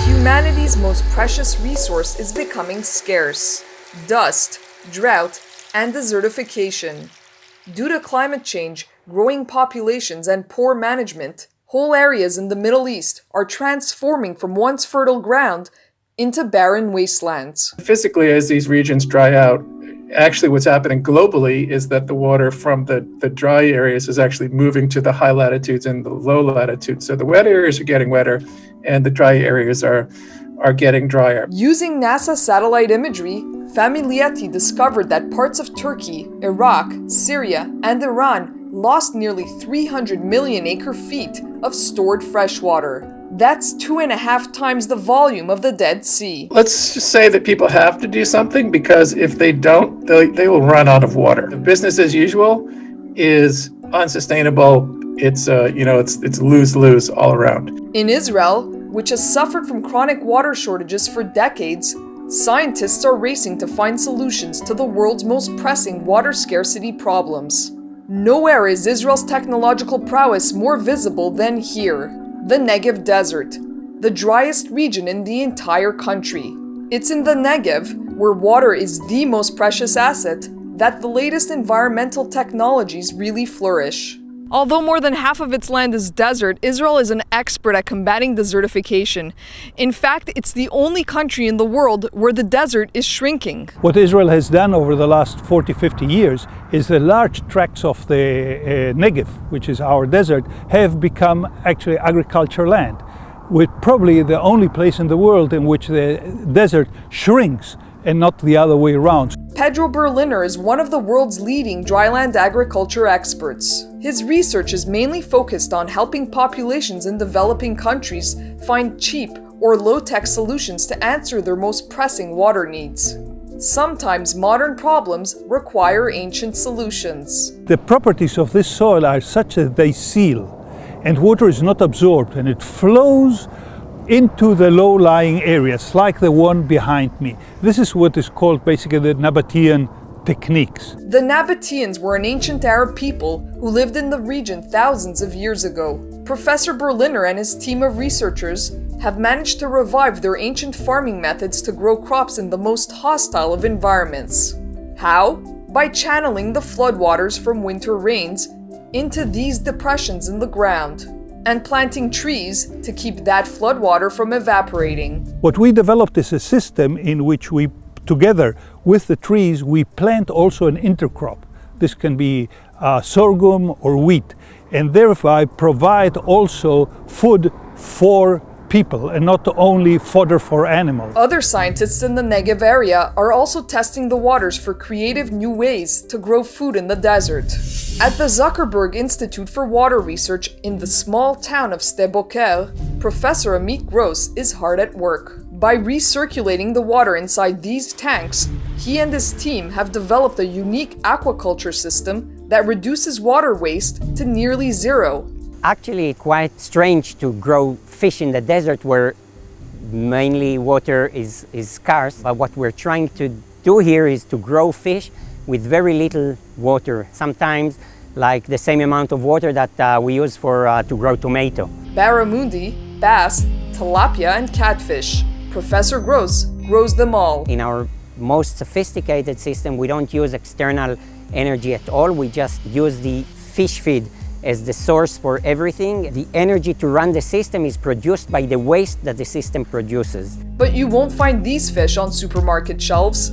Humanity's most precious resource is becoming scarce: dust, drought, and desertification. Due to climate change, growing populations, and poor management, whole areas in the Middle East are transforming from once fertile ground into barren wastelands. Physically, as these regions dry out, actually what's happening globally is that the water from the dry areas is actually moving to the high latitudes and the low latitudes. So the wet areas are getting wetter and the dry areas are getting drier. Using NASA satellite imagery, Familyetti discovered that parts of Turkey, Iraq, Syria, and Iran lost nearly 300 million acre-feet of stored fresh water. That's 2.5 times the volume of the Dead Sea. Let's just say that people have to do something, because if they don't, they will run out of water. The business as usual is unsustainable. It's lose-lose all around. In Israel, which has suffered from chronic water shortages for decades, scientists are racing to find solutions to the world's most pressing water scarcity problems. Nowhere is Israel's technological prowess more visible than here. The Negev Desert, the driest region in the entire country. It's in the Negev, where water is the most precious asset, that the latest environmental technologies really flourish. Although more than half of its land is desert, Israel is an expert at combating desertification. In fact, it's the only country in the world where the desert is shrinking. What Israel has done over the last 40-50 years is the large tracts of the Negev, which is our desert, have become actually agriculture land, with probably the only place in the world in which the desert shrinks and not the other way around. Pedro Berliner is one of the world's leading dryland agriculture experts. His research is mainly focused on helping populations in developing countries find cheap or low-tech solutions to answer their most pressing water needs. Sometimes modern problems require ancient solutions. The properties of this soil are such that they seal, and water is not absorbed, and it flows into the low-lying areas, like the one behind me. This is what is called basically the Nabatean techniques. The Nabateans were an ancient Arab people who lived in the region thousands of years ago. Professor Berliner and his team of researchers have managed to revive their ancient farming methods to grow crops in the most hostile of environments. How? By channeling the floodwaters from winter rains into these depressions in the ground, and planting trees to keep that floodwater from evaporating. What we developed is a system in which we, together with the trees, we plant also an intercrop. This can be sorghum or wheat, and thereby provide also food for people and not only fodder for animals. Other scientists in the Negev area are also testing the waters for creative new ways to grow food in the desert. At the Zuckerberg Institute for Water Research in the small town of Sde Boker, Professor Amit Gross is hard at work. By recirculating the water inside these tanks, he and his team have developed a unique aquaculture system that reduces water waste to nearly zero. Actually, quite strange to grow fish in the desert where mainly water is scarce. But what we're trying to do here is to grow fish with very little water, sometimes like the same amount of water that we use to grow tomato. Barramundi, bass, tilapia, and catfish. Professor Gross grows them all. In our most sophisticated system, we don't use external energy at all. We just use the fish feed as the source for everything. The energy to run the system is produced by the waste that the system produces. But you won't find these fish on supermarket shelves.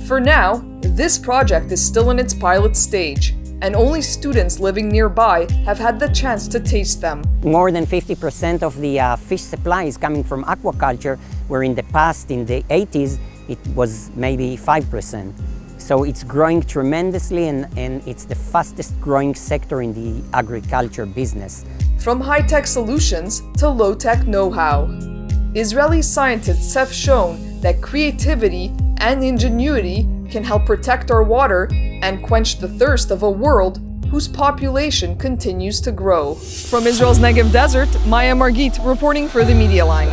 For now, this project is still in its pilot stage, and only students living nearby have had the chance to taste them. More than 50% of the fish supply is coming from aquaculture, where in the past, in the 80s, it was maybe 5%. So it's growing tremendously, and it's the fastest growing sector in the agriculture business. From high-tech solutions to low-tech know-how, Israeli scientists have shown that creativity and ingenuity can help protect our water and quench the thirst of a world whose population continues to grow. From Israel's Negev Desert, Maya Margit reporting for the Media Line.